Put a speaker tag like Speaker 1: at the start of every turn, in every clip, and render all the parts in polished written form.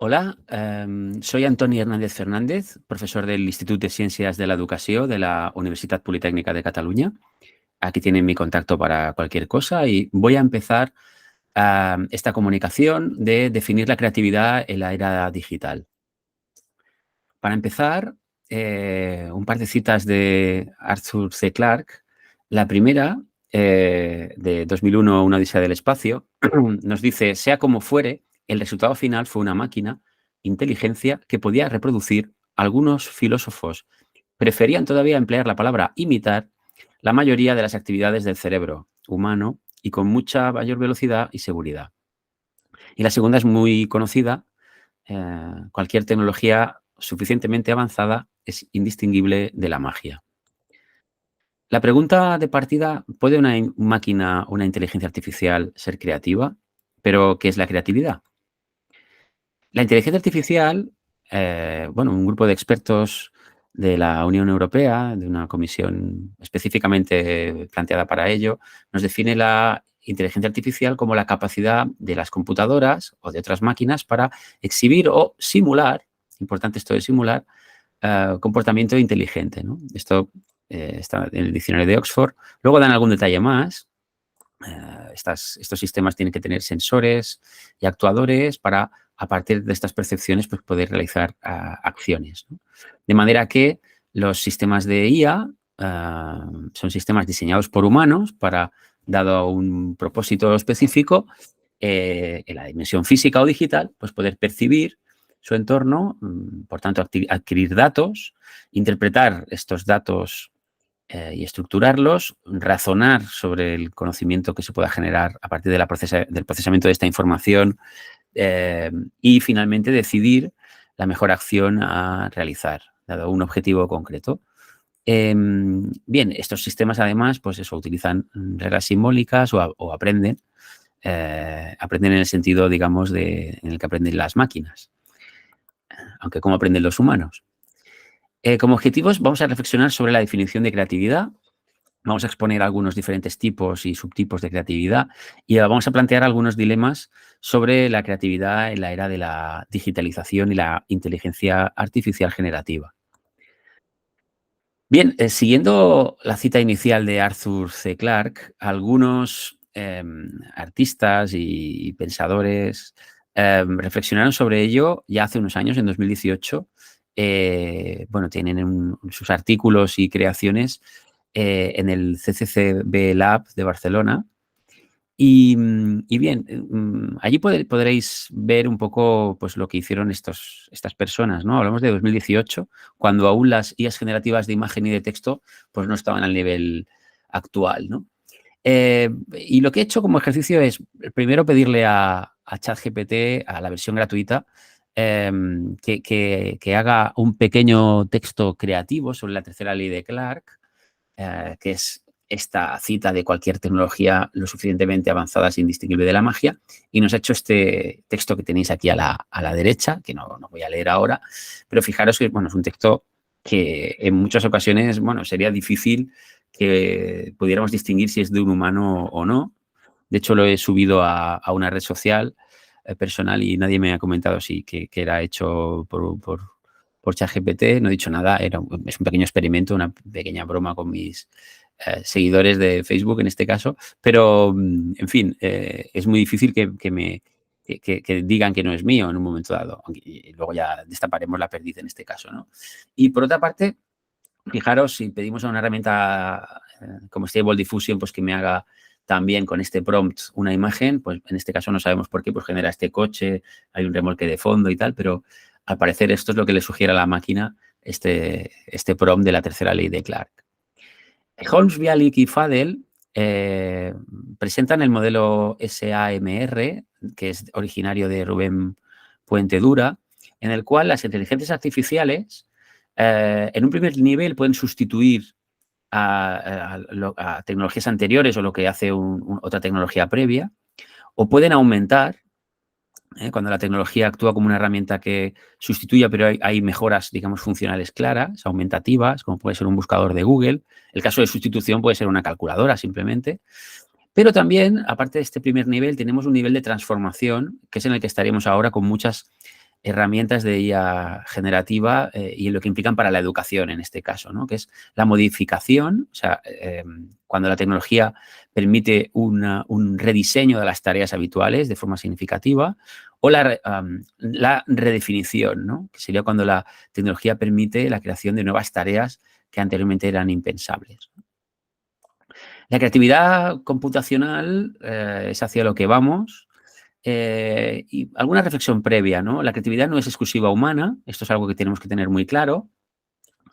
Speaker 1: Hola, soy Antoni Hernández Fernández, profesor del Institut de Ciències de l'Educació de la Universitat Politécnica de Cataluña. Aquí tienen mi contacto para cualquier cosa y voy a empezar esta comunicación de definir la creatividad en la era digital. Para empezar, un par de citas de Arthur C. Clarke. La primera, de 2001, Una odisea del espacio, nos dice, sea como fuere, el resultado final fue una máquina, inteligencia, que podía reproducir. Algunos filósofos preferían todavía emplear la palabra imitar la mayoría de las actividades del cerebro humano y con mucha mayor velocidad y seguridad. Y la segunda es muy conocida. Cualquier tecnología suficientemente avanzada es indistinguible de la magia. La pregunta de partida, ¿puede una máquina, una inteligencia artificial ser creativa? ¿Pero qué es la creatividad? La inteligencia artificial, bueno, un grupo de expertos de la Unión Europea, de una comisión específicamente planteada para ello, nos define la inteligencia artificial como la capacidad de las computadoras o de otras máquinas para exhibir o simular, importante esto de simular, comportamiento inteligente, ¿no? Esto está en el diccionario de Oxford. Luego dan algún detalle más. Estos sistemas tienen que tener sensores y actuadores para, a partir de estas percepciones, pues, poder realizar acciones, ¿no? De manera que los sistemas de IA son sistemas diseñados por humanos para, dado un propósito específico, en la dimensión física o digital, pues poder percibir su entorno, por tanto, adquirir datos, interpretar estos datos y estructurarlos, razonar sobre el conocimiento que se pueda generar a partir de del procesamiento de esta información y finalmente decidir la mejor acción a realizar, dado un objetivo concreto. Bien, estos sistemas además, pues eso, utilizan reglas simbólicas o aprenden. Aprenden en el sentido, digamos, en el que aprenden las máquinas, aunque cómo aprenden los humanos. Como objetivos vamos a reflexionar sobre la definición de creatividad. Vamos a exponer algunos diferentes tipos y subtipos de creatividad y vamos a plantear algunos dilemas sobre la creatividad en la era de la digitalización y la inteligencia artificial generativa. Bien, siguiendo la cita inicial de Arthur C. Clarke, algunos artistas y pensadores reflexionaron sobre ello ya hace unos años, en 2018. Bueno, tienen sus artículos y creaciones en el CCCB Lab de Barcelona. Y bien, allí podréis ver un poco, pues, lo que hicieron estas personas, ¿no? Hablamos de 2018, cuando aún las IAs generativas de imagen y de texto, pues, no estaban al nivel actual, ¿no? Y lo que he hecho como ejercicio es, primero, pedirle a ChatGPT, a la versión gratuita, que haga un pequeño texto creativo sobre la tercera ley de Clarke, que es esta cita de cualquier tecnología lo suficientemente avanzada es indistinguible de la magia, y nos ha hecho este texto que tenéis aquí a la derecha, que no voy a leer ahora, pero fijaros que, bueno, es un texto que en muchas ocasiones, bueno, sería difícil que pudiéramos distinguir si es de un humano o no. De hecho, lo he subido a una red social personal y nadie me ha comentado que era hecho por ChatGPT. No he dicho nada, es un pequeño experimento, una pequeña broma con mis seguidores de Facebook en este caso, pero, en fin, es muy difícil que digan que no es mío en un momento dado, y luego ya destaparemos la perdiz en este caso, ¿no? Y por otra parte, fijaros, si pedimos a una herramienta como Stable Diffusion, pues que me haga también con este prompt una imagen, pues en este caso no sabemos por qué, pues genera este coche, hay un remolque de fondo y tal, pero al parecer esto es lo que le sugiere a la máquina este prompt de la tercera ley de Clarke. Holmes, Bialik y Fadel presentan el modelo SAMR, que es originario de Rubén Puente Dura, en el cual las inteligencias artificiales en un primer nivel pueden sustituir a tecnologías anteriores o lo que hace otra tecnología previa, o pueden aumentar cuando la tecnología actúa como una herramienta que sustituye, pero hay mejoras, digamos, funcionales claras, aumentativas, como puede ser un buscador de Google. El caso de sustitución puede ser una calculadora simplemente. Pero también, aparte de este primer nivel, tenemos un nivel de transformación, que es en el que estaremos ahora con muchas herramientas de IA generativa y lo que implican para la educación en este caso, ¿no? Que es la modificación, o sea, cuando la tecnología permite un rediseño de las tareas habituales de forma significativa, o la redefinición, ¿no? Que sería cuando la tecnología permite la creación de nuevas tareas que anteriormente eran impensables. La creatividad computacional es hacia lo que vamos. Y alguna reflexión previa, ¿no? La creatividad no es exclusiva humana, esto es algo que tenemos que tener muy claro.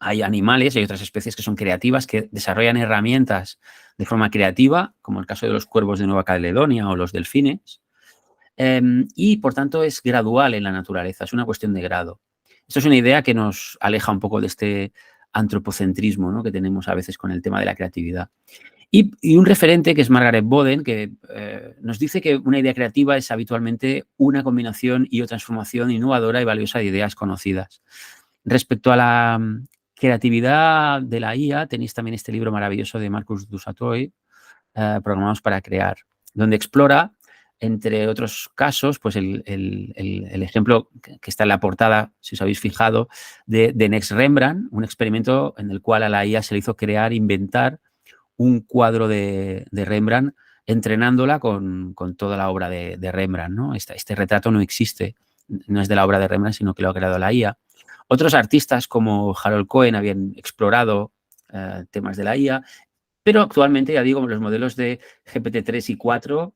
Speaker 1: Hay animales y otras especies que son creativas, que desarrollan herramientas de forma creativa, como el caso de los cuervos de Nueva Caledonia o los delfines. Y, por tanto, es gradual en la naturaleza, es una cuestión de grado. Esto es una idea que nos aleja un poco de este antropocentrismo, ¿no?, que tenemos a veces con el tema de la creatividad. Y un referente que es Margaret Boden, que nos dice que una idea creativa es habitualmente una combinación y o transformación innovadora y valiosa de ideas conocidas. Respecto a la creatividad de la IA, tenéis también este libro maravilloso de Marcus du Sautoy, Programados para crear, donde explora, entre otros casos, pues el ejemplo que está en la portada, si os habéis fijado, de Next Rembrandt, un experimento en el cual a la IA se le hizo crear, inventar un cuadro de Rembrandt, entrenándola con toda la obra de Rembrandt, ¿no? Este retrato no existe, no es de la obra de Rembrandt, sino que lo ha creado la IA. Otros artistas como Harold Cohen habían explorado temas de la IA, pero actualmente, ya digo, los modelos de GPT-3 y 4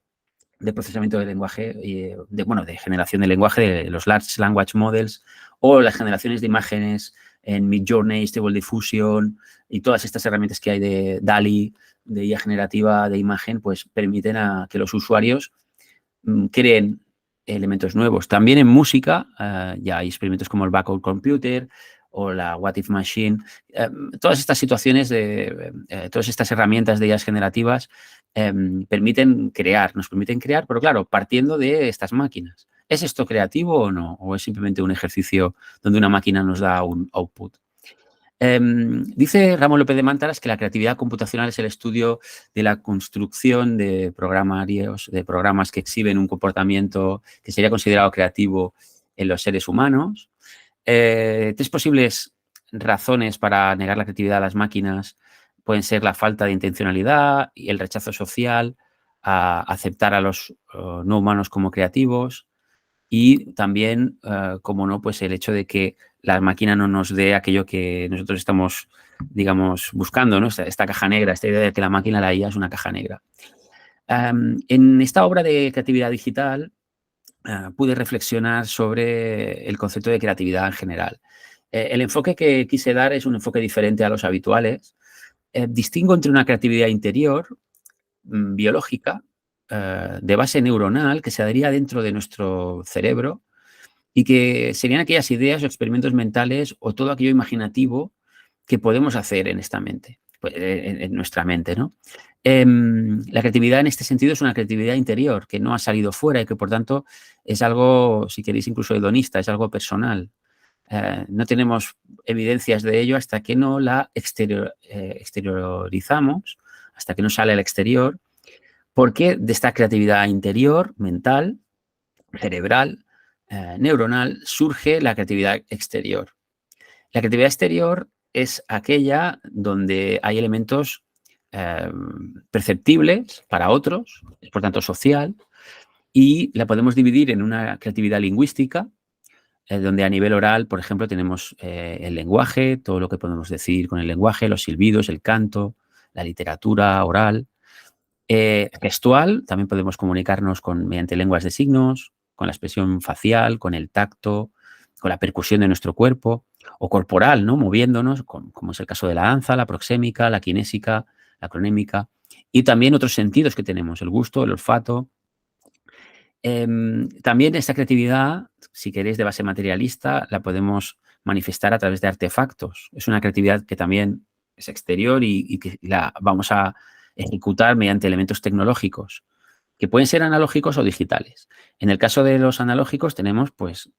Speaker 1: de procesamiento de lenguaje, de generación de lenguaje, de los Large Language Models, o las generaciones de imágenes en Midjourney, Stable Diffusion y todas estas herramientas que hay de DALL-E, de IA generativa de imagen, pues permiten a que los usuarios creen elementos nuevos. También en música ya hay experimentos como el Backup Computer o la What If Machine. Todas estas situaciones, todas estas herramientas de IAs generativas nos permiten crear, pero claro, partiendo de estas máquinas. ¿Es esto creativo o no? ¿O es simplemente un ejercicio donde una máquina nos da un output? Dice Ramón López de Mántaras que la creatividad computacional es el estudio de la construcción de programas que exhiben un comportamiento que sería considerado creativo en los seres humanos. 3 posibles razones para negar la creatividad a las máquinas pueden ser la falta de intencionalidad y el rechazo social a aceptar a los no humanos como creativos, y también, como no, pues el hecho de que la máquina no nos dé aquello que nosotros estamos, digamos, buscando, ¿no? Esta caja negra, esta idea de que la máquina, la IA, es una caja negra. En esta obra de creatividad digital pude reflexionar sobre el concepto de creatividad en general. El enfoque que quise dar es un enfoque diferente a los habituales. Distingo entre una creatividad interior, biológica, de base neuronal, que se daría dentro de nuestro cerebro y que serían aquellas ideas o experimentos mentales o todo aquello imaginativo que podemos hacer en esta mente, en nuestra mente, ¿no? La creatividad en este sentido es una creatividad interior que no ha salido fuera y que, por tanto, es algo, si queréis, incluso hedonista, es algo personal. No tenemos evidencias de ello hasta que no la exteriorizamos, hasta que no sale al exterior, porque de esta creatividad interior, mental, cerebral, neuronal, surge la creatividad exterior. La creatividad exterior es aquella donde hay elementos perceptibles para otros, es por tanto social, y la podemos dividir en una creatividad lingüística, donde a nivel oral, por ejemplo, tenemos el lenguaje, todo lo que podemos decir con el lenguaje, los silbidos, el canto, la literatura oral. Gestual, también podemos comunicarnos mediante lenguas de signos, con la expresión facial, con el tacto, con la percusión de nuestro cuerpo, o corporal, ¿no? Moviéndonos, como es el caso de la danza, la proxémica, la kinésica, la cronémica, y también otros sentidos que tenemos, el gusto, el olfato. También esta creatividad, si queréis, de base materialista, la podemos manifestar a través de artefactos. Es una creatividad que también es exterior y que la vamos a ejecutar mediante elementos tecnológicos, que pueden ser analógicos o digitales. En el caso de los analógicos tenemos, pues,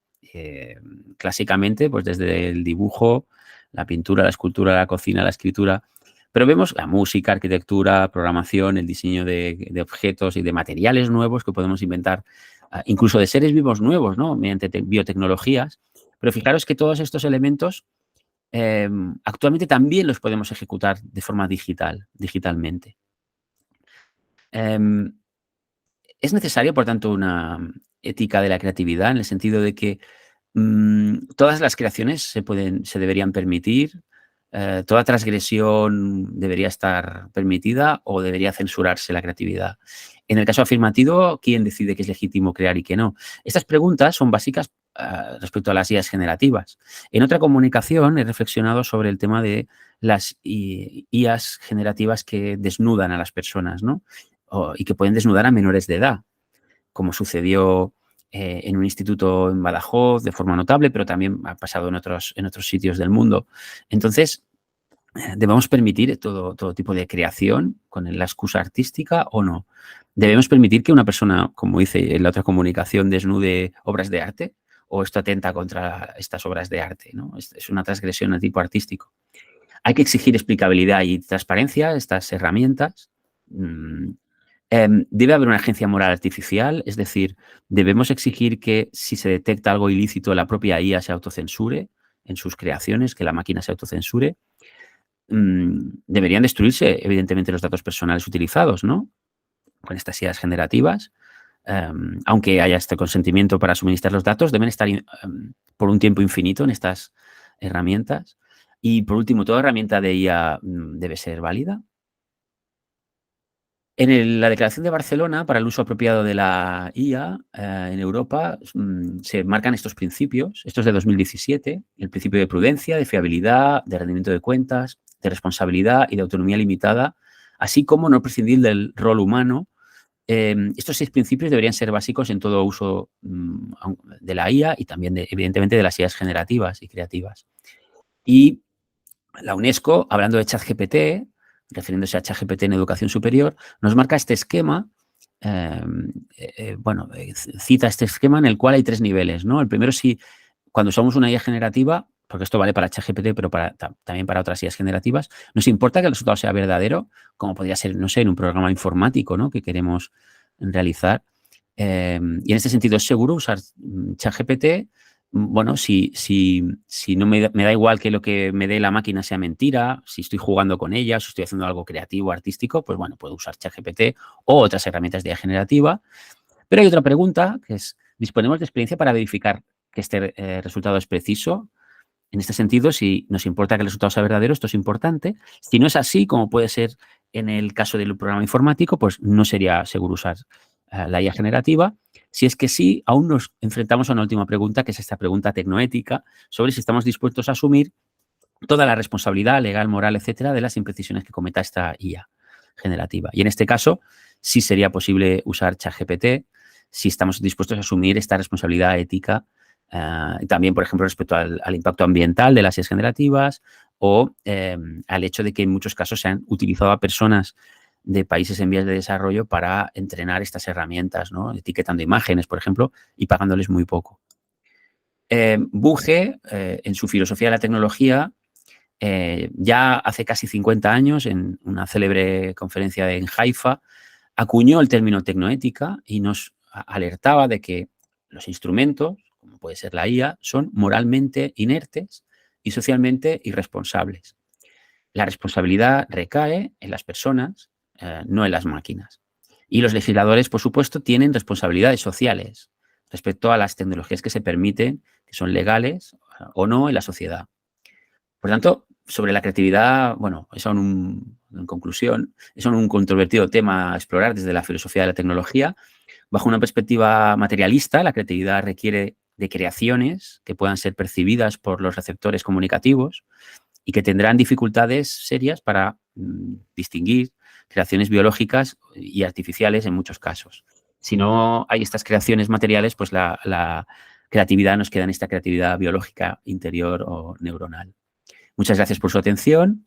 Speaker 1: clásicamente, pues desde el dibujo, la pintura, la escultura, la cocina, la escritura, pero vemos la música, arquitectura, programación, el diseño de objetos y de materiales nuevos que podemos inventar incluso de seres vivos nuevos, ¿no? Mediante biotecnologías. Pero fijaros que todos estos elementos actualmente también los podemos ejecutar de forma digitalmente. Em, es necesario, por tanto, una ética de la creatividad en el sentido de que todas las creaciones se deberían permitir, toda transgresión debería estar permitida o debería censurarse la creatividad. En el caso afirmativo, ¿quién decide qué es legítimo crear y qué no? Estas preguntas son básicas respecto a las IAs generativas. En otra comunicación he reflexionado sobre el tema de las IAs generativas que desnudan a las personas, ¿no? Y que pueden desnudar a menores de edad, como sucedió en un instituto en Badajoz de forma notable, pero también ha pasado en otros sitios del mundo. Entonces, ¿debemos permitir todo tipo de creación con la excusa artística o no? ¿Debemos permitir que una persona, como dice en la otra comunicación, desnude obras de arte? ¿O esto atenta contra estas obras de arte, ¿no? Es una transgresión de tipo artístico. Hay que exigir explicabilidad y transparencia a estas herramientas. Debe haber una agencia moral artificial, es decir, debemos exigir que si se detecta algo ilícito, la propia IA se autocensure en sus creaciones, que la máquina se autocensure. Deberían destruirse, evidentemente, los datos personales utilizados, ¿no? Con estas IAs generativas. Aunque haya este consentimiento para suministrar los datos, deben estar por un tiempo infinito en estas herramientas. Y, por último, toda herramienta de IA debe ser válida. En la Declaración de Barcelona, para el uso apropiado de la IA en Europa, se marcan estos principios. Esto es de 2017, el principio de prudencia, de fiabilidad, de rendimiento de cuentas, de responsabilidad y de autonomía limitada, así como no prescindir del rol humano. Estos 6 principios deberían ser básicos en todo uso de la IA y también, evidentemente, de las IAs generativas y creativas. Y la UNESCO, hablando de ChatGPT, refiriéndose a ChatGPT en educación superior, nos marca este esquema, cita este esquema en el cual hay 3 niveles, ¿no? El primero, si cuando somos una IA generativa, porque esto vale para ChatGPT, pero también para otras IAs generativas, nos importa que el resultado sea verdadero, como podría ser, no sé, en un programa informático, ¿no? Que queremos realizar. Y en este sentido, ¿es seguro usar ChatGPT? Bueno, si no me da igual que lo que me dé la máquina sea mentira, si estoy jugando con ella, si estoy haciendo algo creativo, artístico, pues bueno, puedo usar ChatGPT o otras herramientas de IA generativa. Pero hay otra pregunta, que es, ¿disponemos de experiencia para verificar que este resultado es preciso? En este sentido, si nos importa que el resultado sea verdadero, esto es importante. Si no es así, como puede ser en el caso del programa informático, pues no sería seguro usar la IA generativa. Si es que sí, aún nos enfrentamos a una última pregunta, que es esta pregunta tecnoética, sobre si estamos dispuestos a asumir toda la responsabilidad legal, moral, etcétera, de las imprecisiones que cometa esta IA generativa. Y en este caso, sí sería posible usar ChatGPT si estamos dispuestos a asumir esta responsabilidad ética, también, por ejemplo, respecto al impacto ambiental de las IAs generativas o al hecho de que en muchos casos se han utilizado a personas de países en vías de desarrollo para entrenar estas herramientas, ¿no? Etiquetando imágenes, por ejemplo, y pagándoles muy poco. Bunge, en su filosofía de la tecnología, ya hace casi 50 años, en una célebre conferencia en Haifa, acuñó el término tecnoética y nos alertaba de que los instrumentos, como puede ser la IA, son moralmente inertes y socialmente irresponsables. La responsabilidad recae en las personas, no en las máquinas. Y los legisladores, por supuesto, tienen responsabilidades sociales respecto a las tecnologías que se permiten, que son legales o no en la sociedad. Por tanto, sobre la creatividad, bueno, en conclusión, es un controvertido tema a explorar desde la filosofía de la tecnología. Bajo una perspectiva materialista, la creatividad requiere de creaciones que puedan ser percibidas por los receptores comunicativos y que tendrán dificultades serias para distinguir creaciones biológicas y artificiales en muchos casos. Si no hay estas creaciones materiales, pues la creatividad nos queda en esta creatividad biológica interior o neuronal. Muchas gracias por su atención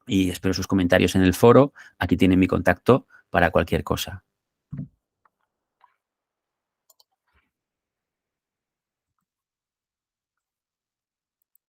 Speaker 1: y espero sus comentarios en el foro. Aquí tienen mi contacto para cualquier cosa.